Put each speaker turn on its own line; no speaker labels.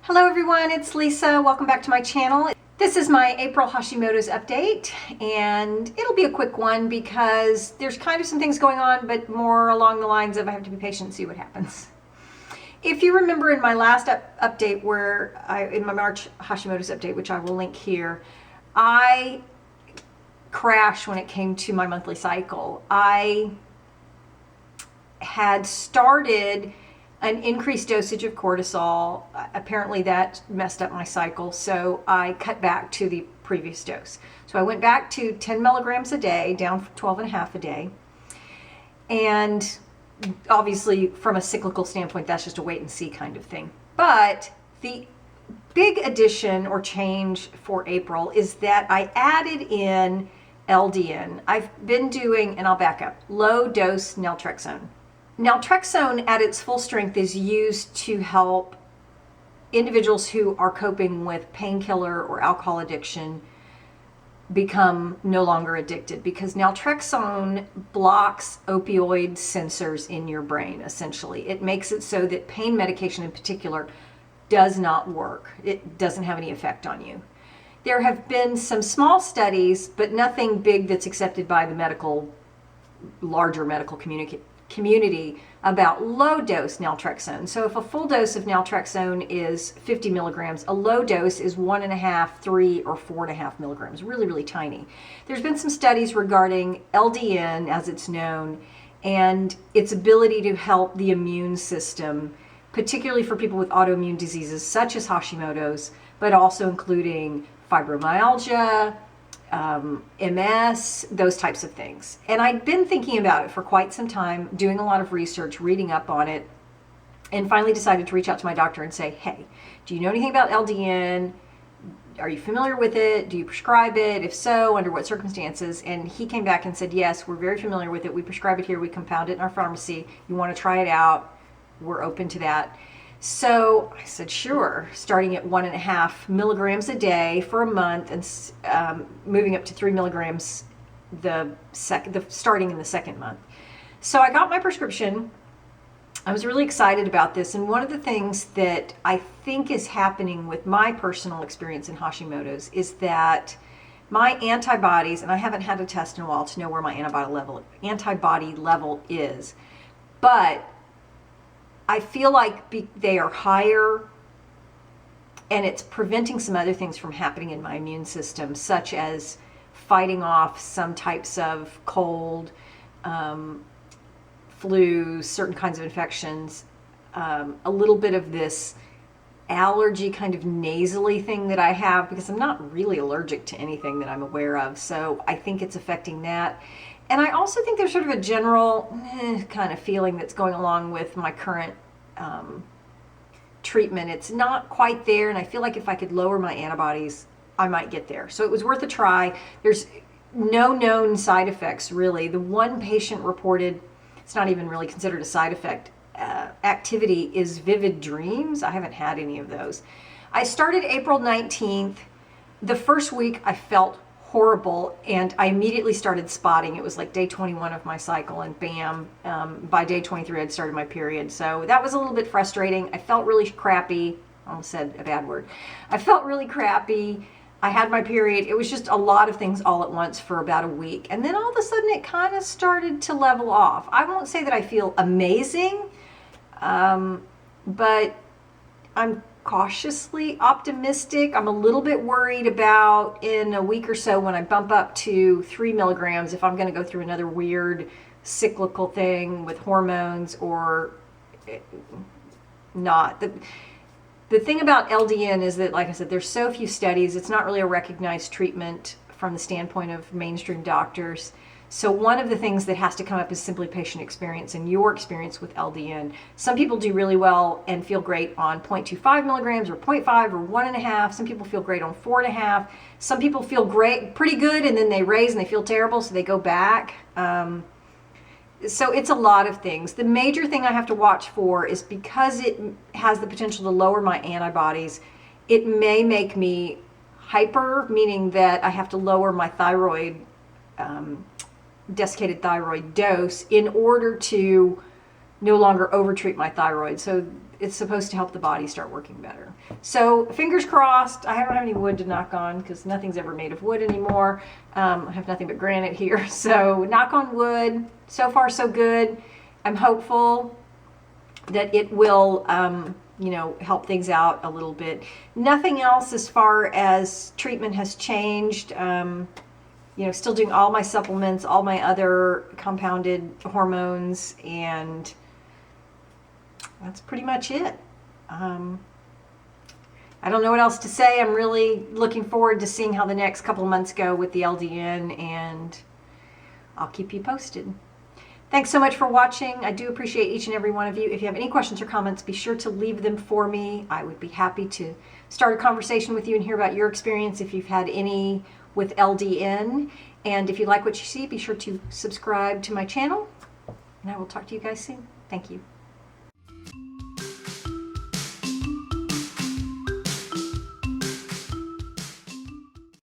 Hello everyone, it's Lisa. Welcome back to my channel. This is my April Hashimoto's update, and it'll be a quick one because there's kind of some things going on, but more along the lines of I have to be patient and see what happens. If you remember in my last update in my March Hashimoto's update, which I will link here, I crashed when it came to my monthly cycle. I had started an increased dosage of cortisol. Apparently that messed up my cycle, so I cut back to the previous dose. So I went back to 10 milligrams a day, down from 12 and a half a day. And obviously from a cyclical standpoint, that's just a wait and see kind of thing. But the big addition or change for April is that I added in LDN. I've been doing, and I'll back up, low dose naltrexone. Naltrexone at its full strength is used to help individuals who are coping with painkiller or alcohol addiction become no longer addicted, because naltrexone blocks opioid sensors in your brain, essentially. It makes it so that pain medication in particular does not work. It doesn't have any effect on you. There have been some small studies, but nothing big that's accepted by the larger medical community about low dose naltrexone. So if a full dose of naltrexone is 50 milligrams, a low dose is 1.5, 3, or 4.5 milligrams, really, really tiny. There's been some studies regarding LDN, as it's known, and its ability to help the immune system, particularly for people with autoimmune diseases such as Hashimoto's, but also including fibromyalgia, MS, those types of things. And I'd been thinking about it for quite some time, doing a lot of research, reading up on it, and finally decided to reach out to my doctor and say, hey, do you know anything about LDN? Are you familiar with it? Do you prescribe it? If so, under what circumstances? And he came back and said, yes, we're very familiar with it. We prescribe it here. We compound it in our pharmacy. You want to try it out? We're open to that. So I said, sure, starting at 1.5 milligrams a day for a month and moving up to 3 milligrams starting in the second month. So I got my prescription. I was really excited about this. And one of the things that I think is happening with my personal experience in Hashimoto's is that my antibodies, and I haven't had a test in a while to know where my antibody level is, but I feel like they are higher, and it's preventing some other things from happening in my immune system, such as fighting off some types of cold, flu, certain kinds of infections, a little bit of this allergy kind of nasally thing that I have, because I'm not really allergic to anything that I'm aware of. So I think it's affecting that. And I also think there's sort of a general kind of feeling that's going along with my current treatment. It's not quite there, and I feel like if I could lower my antibodies, I might get there. So it was worth a try. There's no known side effects, really. The one patient reported, it's not even really considered a side effect, activity is vivid dreams. I haven't had any of those. I started April 19th. The first week I felt horrible, and I immediately started spotting. It was like day 21 of my cycle, and bam, by day 23 I'd started my period. So that was a little bit frustrating. I felt really crappy. I almost said a bad word. I felt really crappy. I had my period. It was just a lot of things all at once for about a week, and then all of a sudden it kind of started to level off. I won't say that I feel amazing, but I'm cautiously optimistic. I'm a little bit worried about in a week or so when I bump up to 3 milligrams, if I'm going to go through another weird cyclical thing with hormones or not. The thing about LDN is that, like I said, there's so few studies. It's not really a recognized treatment from the standpoint of mainstream doctors. So one of the things that has to come up is simply patient experience and your experience with LDN. Some people do really well and feel great on 0.25 milligrams or 0.5 or 1.5. Some people feel great on 4.5. Some people feel great, pretty good, and then they raise and they feel terrible, so they go back. So it's a lot of things. The major thing I have to watch for is, because it has the potential to lower my antibodies, it may make me hyper, meaning that I have to lower my desiccated thyroid dose in order to no longer overtreat my thyroid. So it's supposed to help the body start working better. So fingers crossed. I don't have any wood to knock on because nothing's ever made of wood anymore. I have nothing but granite here. So knock on wood. So far, so good. I'm hopeful that it will, you know, help things out a little bit. Nothing else as far as treatment has changed. You know, still doing all my supplements, all my other compounded hormones, and that's pretty much it. I don't know what else to say. I'm really looking forward to seeing how the next couple of months go with the LDN, and I'll keep you posted. Thanks so much for watching. I do appreciate each and every one of you. If you have any questions or comments, be sure to leave them for me. I would be happy to start a conversation with you and hear about your experience if you've had any with LDN. And if you like what you see, be sure to subscribe to my channel. And I will talk to you guys soon. Thank you.